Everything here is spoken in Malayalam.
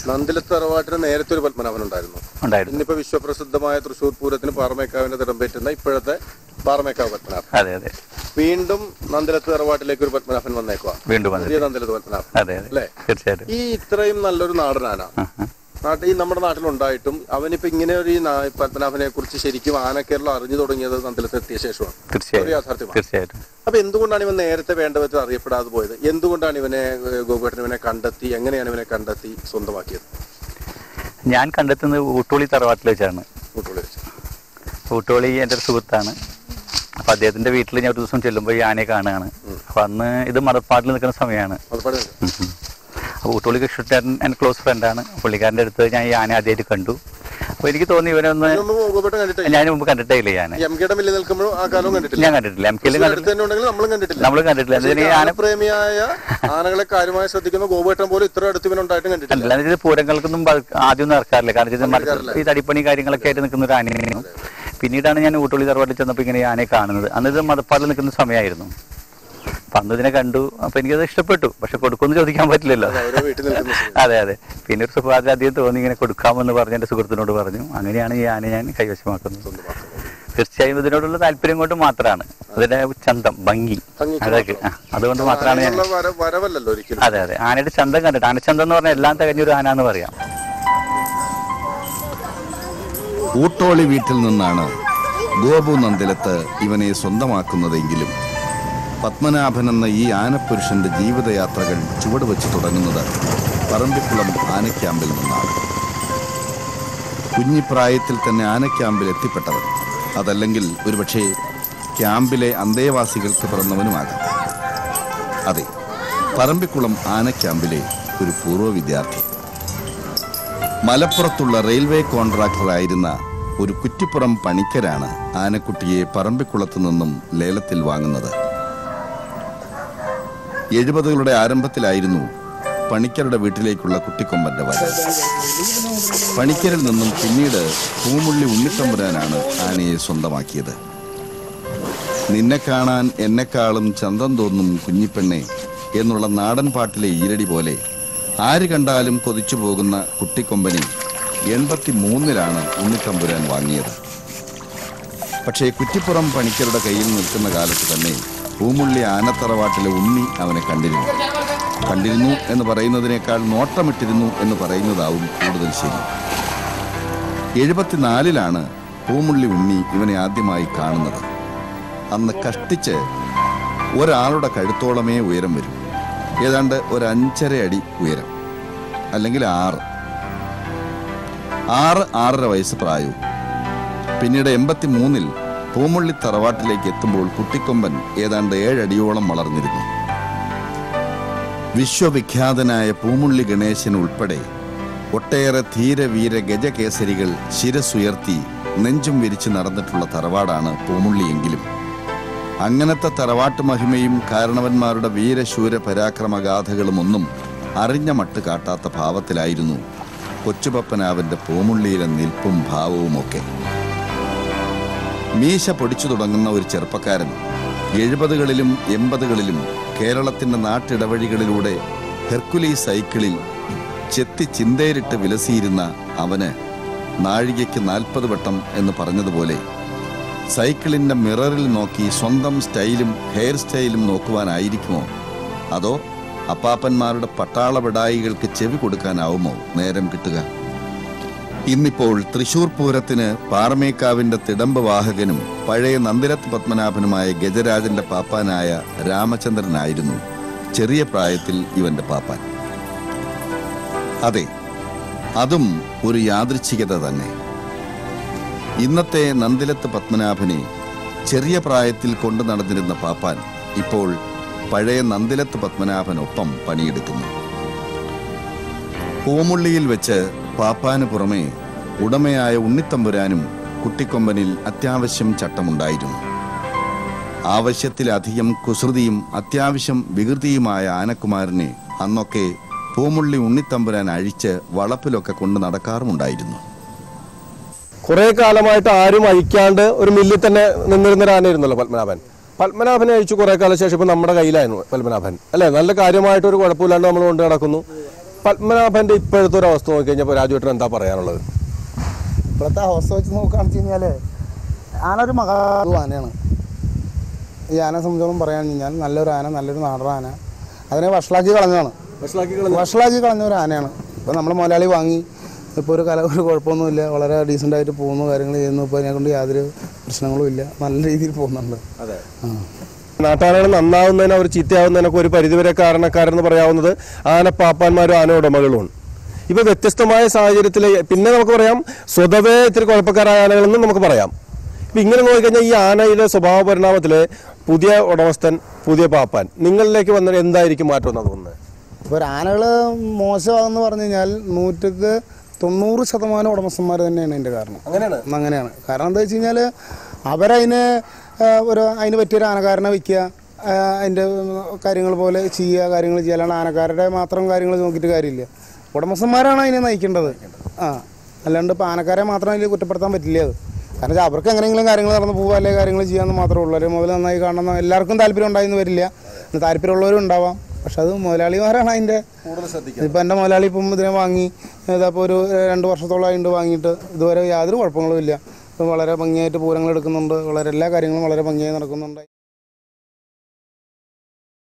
നന്ദിലത്ത് തറവാട്ടിന് നേരത്തെ ഒരു പത്മനാഭൻ ഉണ്ടായിരുന്നു. ഇന്നിപ്പോ വിശ്വപ്രസിദ്ധമായ തൃശ്ശൂർ പൂരത്തിന് പാറമേക്കാവിന്റെ തിടമ്പേറ്റുന്ന ഇപ്പോഴത്തെ പാറമേക്കാവ് പത്മനാഭൻ. വീണ്ടും നന്ദിലത്ത് തറവാട്ടിലേക്ക് ഒരു പത്മനാഭൻ വന്നേക്കുക. പുതിയ നന്ദിലത്ത് പത്മനാഭൻ അല്ലേ? ഈ ഇത്രയും നല്ലൊരു നാടനാന ഈ നമ്മുടെ നാട്ടിലുണ്ടായിട്ടും അവനിപ്പോ ഇങ്ങനെ ഒരു പത്മനാഭനെ കുറിച്ച് ശരിക്കും ആനക്കേരളം അറിഞ്ഞു തുടങ്ങിയത് നന്ദിലത്ത് എത്തിയ ശേഷമാണ്. യാഥാർത്ഥ്യമാണ്. അപ്പൊ എന്തുകൊണ്ടാണ് ഇവൻ നേരത്തെ വേണ്ട വിധത്തിൽ അറിയപ്പെടാതെ പോയത്? എന്തുകൊണ്ടാണ് ഗോപേട്ടൻ ഇവനെ കണ്ടെത്തി, എങ്ങനെയാണ് ഇവനെ കണ്ടെത്തി സ്വന്തമാക്കിയത്? ഞാൻ കണ്ടെത്തുന്നത് ഊട്ടോളി തറവാട്ടിൽ വെച്ചാണ്. ഊട്ടോളി എൻ്റെ ഒരു സുഹൃത്താണ്. അപ്പൊ അദ്ദേഹത്തിന്റെ വീട്ടിൽ ഞാൻ ഒരു ദിവസം ചെല്ലുമ്പോൾ ഈ ആനയെ കാണുകയാണ്. അപ്പൊ അന്ന് ഇത് മടപ്പാടിൽ നിൽക്കുന്ന സമയമാണ്. അപ്പോൾ ഊട്ടോളി കൃഷ്ണൻ എൻ്റെ ക്ലോസ് ഫ്രണ്ടാണ്. പുള്ളിക്കാരൻ്റെ അടുത്ത് ഞാൻ ഈ ആന ആദ്യമായിട്ട് കണ്ടു. അപ്പൊ എനിക്ക് തോന്നി ഇവനൊന്ന് ഞാൻ മുമ്പ് കണ്ടിട്ടേ ഇല്ല. ഞാൻ കണ്ടിട്ടില്ല. നമ്മൾ കണ്ടിട്ടില്ല. അല്ലാതെ പൂരങ്ങൾക്കൊന്നും ആദ്യമൊന്നും ഇറക്കാറില്ല. കാരണം ഈ തടിപ്പണി കാര്യങ്ങളൊക്കെ ആയിട്ട് നിൽക്കുന്ന ഒരു ആനയായിരുന്നു. പിന്നീടാണ് ഞാൻ ഊട്ടോളി തറവാട്ടിൽ ചെന്നപ്പോൾ ഇങ്ങനെ ഈ ആനയെ കാണുന്നത്. അന്ന് ഇത് മടപ്പാടിൽ നിൽക്കുന്ന സമയമായിരുന്നു. അപ്പൊ അന്ന് ഇതിനെ കണ്ടു. അപ്പൊ എനിക്കത് ഇഷ്ടപ്പെട്ടു. പക്ഷെ കൊടുക്കുമെന്ന് ചോദിക്കാൻ പറ്റില്ലല്ലോ. അതെ. പിന്നെ ഒരു സുഖം അധികം തോന്നി ഇങ്ങനെ കൊടുക്കാമെന്ന് പറഞ്ഞ് എന്റെ സുഹൃത്തിനോട് പറഞ്ഞു. അങ്ങനെയാണ് ഈ ആന ഞാൻ കൈവശമാക്കുന്നത്. തീർച്ചയായും ഇതിനോടുള്ള താല്പര്യം കൊണ്ട് മാത്രമാണ്. അതിന്റെ ചന്തം, ഭംഗി, അതൊക്കെ അതുകൊണ്ട് മാത്രമാണ് ഞാൻ. അതെ. ആനയുടെ ചന്തം കണ്ടിട്ട്, ആനച്ചന്തം എന്ന് പറഞ്ഞാൽ എല്ലാം തികഞ്ഞൊരു ആന എന്ന് പറയാം. ഊട്ടോളി വീട്ടിൽ നിന്നാണ് ഗോപു നന്ദിലത്ത് ഇവനെ സ്വന്തമാക്കുന്നതെങ്കിലും പത്മനാഭൻ എന്ന ഈ ആനപ്പുരുഷന്റെ ജീവിതയാത്രകൾ ചുവടുവെച്ച് തുടങ്ങുന്നത് പറമ്പിക്കുളം ആനക്യാമ്പിൽ നിന്നാണ്. കുഞ്ഞിപ്രായത്തിൽ തന്നെ ആനക്യാമ്പിൽ എത്തിപ്പെട്ടവൻ, അതല്ലെങ്കിൽ ഒരുപക്ഷെ ക്യാമ്പിലെ അന്തേവാസികൾക്ക് പിറന്നവനുമാകാം. അതെ, പറമ്പിക്കുളം ആനക്യാമ്പിലെ ഒരു പൂർവ്വ വിദ്യാർത്ഥി. മലപ്പുറത്തുള്ള റെയിൽവേ കോൺട്രാക്ടറായിരുന്ന ഒരു കുറ്റിപ്പുറം പണിക്കരാണ് ആനക്കുട്ടിയെ പറമ്പിക്കുളത്തു നിന്നും ലേലത്തിൽ വാങ്ങുന്നത്. 70കളുടെ ആരംഭത്തിലായിരുന്നു പണിക്കരുടെ വീട്ടിലേക്കുള്ള കുട്ടിക്കൊമ്പന്റെ വരവ്. പണിക്കരിൽ നിന്നും പിന്നീട് പൂമുള്ളി ഉണ്ണിത്തമ്പുരാനാണ് ആനയെ സ്വന്തമാക്കിയത്. നിന്നെ കാണാൻ എന്നെക്കാളും ചന്തം തോന്നും കുഞ്ഞിപ്പെണ്ണെ എന്നുള്ള നാടൻ പാട്ടിലെ ഈരടി പോലെ ആര് കണ്ടാലും കൊതിച്ചു പോകുന്ന കുട്ടിക്കൊമ്പനെ 83-ലാണ് ഉണ്ണിത്തമ്പുരാൻ വാങ്ങിയത്. പക്ഷേ കുറ്റിപ്പുറം പണിക്കരുടെ കയ്യിൽ നിൽക്കുന്ന കാലത്ത് തന്നെ പൂമുള്ളി ആനത്തറവാട്ടിലെ ഉണ്ണി അവനെ കണ്ടിരുന്നു എന്ന് പറയുന്നതിനേക്കാൾ നോട്ടമിട്ടിരുന്നു എന്ന് പറയുന്നതാവും കൂടുതൽ ശരി. 74-ലാണ് പൂമുള്ളി ഉണ്ണി ഇവനെ ആദ്യമായി കാണുന്നത്. അന്ന് കഷ്ടിച്ച് ഒരാളുടെ കഴുത്തോളമേ ഉയരം വരും. ഏതാണ്ട് ഒരു 5.5 അടി ഉയരം, അല്ലെങ്കിൽ 6-6.5 വയസ്സ് പ്രായവും. പിന്നീട് 83-ൽ പൂമുള്ളി തറവാട്ടിലേക്ക് എത്തുമ്പോൾ കുട്ടിക്കൊമ്പൻ ഏതാണ്ട് 7 അടിയോളം വളർന്നിരുന്നു. വിശ്വവിഖ്യാതനായ പൂമുള്ളി ഗണേശൻ ഉൾപ്പെടെ ഒട്ടേറെ ധീരവീര ഗജകേസരികൾ ശിരസുയർത്തി നെഞ്ചും വിരിച്ച് നടന്നിട്ടുള്ള തറവാടാണ് പൂമുള്ളിയെങ്കിലും അങ്ങനത്തെ തറവാട്ട് മഹിമയും കാരണവന്മാരുടെ വീരശൂര പരാക്രമഗാഥകളും ഒന്നും അറിഞ്ഞ മട്ട് കാട്ടാത്ത ഭാവത്തിലായിരുന്നു കൊച്ചുപപ്പനാവന്റെ പൂമുള്ളിയിലെ നിൽപ്പും ഭാവവുമൊക്കെ. മീശ പൊടിച്ചു തുടങ്ങുന്ന ഒരു ചെറുപ്പക്കാരൻ 70കളിലും 80കളിലും കേരളത്തിന്റെ നാട്ടിടവഴികളിലൂടെ ഹെർക്കുലീസ് സൈക്കിളിൽ ചെത്തി ചിന്തേരിട്ട് വിലസിയിരുന്ന അവന് നാഴികയ്ക്ക് 40 വട്ടം എന്ന് പറഞ്ഞതുപോലെ സൈക്കിളിന്റെ മിററിൽ നോക്കി സ്വന്തം സ്റ്റൈലും ഹെയർ സ്റ്റൈലും നോക്കുവാനായിരിക്കുമോ, അതോ അപ്പാപ്പന്മാരുടെ പട്ടാള വിടായികൾക്ക് ചെവി കൊടുക്കാനാവുമോ നേരം കിട്ടുക? ഇന്നിപ്പോൾ തൃശൂർ പൂരത്തിന് പാറമേക്കാവിന്റെ തിടമ്പ് വാഹകനും പഴയ നന്ദിലത്ത് പത്മനാഭനുമായ ഗജരാജന്റെ പാപ്പാനായ രാമചന്ദ്രനായിരുന്നു ചെറിയ പ്രായത്തിൽ ഇവന്റെ പാപ്പാൻ. അതെ, അതും ഒരു യാദൃച്ഛികത തന്നെ. ഇന്നത്തെ നന്ദിലത്ത് പത്മനാഭനെ ചെറിയ പ്രായത്തിൽ കൊണ്ടു നടന്നിരുന്ന പാപ്പാൻ ഇപ്പോൾ പഴയ നന്ദിലത്ത് പത്മനാഭനൊപ്പം പണിയെടുക്കുന്നു. പൂമുള്ളിയിൽ വെച്ച് പാപ്പാന് പുറമെ ഉടമയായ ഉണ്ണിത്തമ്പുരാനും കുട്ടിക്കൊമ്പനിൽ അത്യാവശ്യം ചട്ടമുണ്ടായിരുന്നു. ആവശ്യത്തിലധികം കുസൃതിയും അത്യാവശ്യം വികൃതിയുമായ ആനക്കുമാരനെ അന്നൊക്കെ പൂമുള്ളി ഉണ്ണിത്തമ്പുരാൻ അഴിച്ച് വളപ്പിലൊക്കെ കൊണ്ട് നടക്കാറുമുണ്ടായിരുന്നു. കുറെ കാലമായിട്ട് ആരും അഴിക്കാണ്ട് ഒരു മില്ലിൽ തന്നെ നിന്നിരുന്ന ആനയായിരുന്നല്ലോ പത്മനാഭൻ. പത്മനാഭനെ അയച്ചു കുറെ കാലം ശേഷം ഇപ്പൊ നമ്മുടെ കയ്യിലായിരുന്നു പത്മനാഭൻ അല്ലെ, നല്ല കാര്യമായിട്ടൊരു കുഴപ്പമില്ലാണ്ട് നമ്മൾ കൊണ്ട് നടക്കുന്നു. പത്മനാഭന്റെ ഇപ്പോഴത്തെ ഒരു അവസ്ഥ നോക്കി കഴിഞ്ഞപ്പോൾ രാജുവേട്ടൻ എന്താ പറയാനുള്ളത്? ഇപ്പോഴത്തെ അവസ്ഥ വെച്ച് നോക്കുകയാണെന്ന് വെച്ച് കഴിഞ്ഞാൽ ആനൊരു ആനയാണ്. ഈ ആനയെ സംബന്ധിച്ചോളം പറയാന്ന് കഴിഞ്ഞാൽ നല്ലൊരു ആന, നല്ലൊരു നാടൻ ആന. അതിനെ വഷളാക്കി കളഞ്ഞതാണ്, വഷളാക്കി കളഞ്ഞ ഒരു ആനയാണ്. ഇപ്പം നമ്മൾ മുതലാളി വാങ്ങി ഇപ്പോൾ ഒരു കുഴപ്പമൊന്നുമില്ല, വളരെ ഡീസൻ്റായിട്ട് പോകുന്നു, കാര്യങ്ങൾ ചെയ്യുന്നു. ഇപ്പോൾ അതിനെ കൊണ്ട് യാതൊരു പ്രശ്നങ്ങളും ഇല്ല, നല്ല രീതിയിൽ പോകുന്നുണ്ട്. അതെ, നാട്ടാനകൾ നന്നാവുന്നതിനോ അവർ ചീത്തയാവുന്നതിനൊക്കെ ഒരു പരിധിവരെ കാരണക്കാരെന്ന് പറയാവുന്നത് ആനപ്പാപ്പാന്മാരും ആന ഉടമകളുമാണ്. ഇപ്പൊ വ്യത്യസ്തമായ സാഹചര്യത്തിൽ പിന്നെ നമുക്ക് പറയാം സ്വതവേ ഇത്തിരി കുഴപ്പക്കാരായ ആനകളെന്നും നമുക്ക് പറയാം. ഇപ്പൊ ഇങ്ങനെ നോക്കിക്കഴിഞ്ഞാൽ ഈ ആനയുടെ സ്വഭാവ പരിണാമത്തില് പുതിയ ഉടമസ്ഥൻ, പുതിയ പാപ്പാൻ നിങ്ങളിലേക്ക് വന്നത് എന്തായിരിക്കും മാറ്റം എന്നാണ് തോന്നുന്നത്? ഇപ്പോൾ ഒരു ആനകൾ മോശമാണെന്ന് പറഞ്ഞു കഴിഞ്ഞാൽ 90% ഉടമസ്ഥന്മാർ തന്നെയാണ് അതിൻ്റെ കാരണം. അങ്ങനെയാണ് കാരണം എന്താ വെച്ച് കഴിഞ്ഞാൽ അതിന് പറ്റിയൊരു ആനക്കാരനെ വയ്ക്കുക, അതിൻ്റെ കാര്യങ്ങൾ പോലെ ചെയ്യുക, കാര്യങ്ങൾ ചെയ്യുക. അല്ലാണ്ട് ആനക്കാരുടെ മാത്രം കാര്യങ്ങൾ നോക്കിയിട്ട് കാര്യമില്ല. ഉടമസ്ഥന്മാരാണ് അതിനെ നയിക്കേണ്ടത്. അല്ലാണ്ട് ഇപ്പോൾ ആനക്കാരെ മാത്രം അതിൽ കുറ്റപ്പെടുത്താൻ പറ്റില്ല. അത് കാരണം വെച്ചാൽ അവർക്ക് എങ്ങനെയെങ്കിലും കാര്യങ്ങൾ നടന്ന് പോകുക, അല്ലെങ്കിൽ കാര്യങ്ങൾ ചെയ്യാമെന്ന് മാത്രമേ ഉള്ളൂ. അല്ലെങ്കിൽ മുതൽ നന്നായി കാണണം, എല്ലാവർക്കും താല്പര്യം ഉണ്ടായെന്ന് വരില്ല, താല്പര്യമുള്ളവരും ഉണ്ടാവാം. പക്ഷെ അത് മുതലാളിമാരാണ് അതിൻ്റെ ഇപ്പം എൻ്റെ മുതലാളി ഇപ്പം ഇതിനെ വാങ്ങി ഇതപ്പോൾ ഒരു 2 വർഷത്തോളമായിട്ട് വാങ്ങിയിട്ട് ഇതുവരെ യാതൊരു കുഴപ്പങ്ങളും ഇല്ല. ഇപ്പം വളരെ ഭംഗിയായിട്ട് പൂരങ്ങൾ എടുക്കുന്നുണ്ട്, വളരെ എല്ലാ കാര്യങ്ങളും വളരെ ഭംഗിയായി നടക്കുന്നുണ്ട്.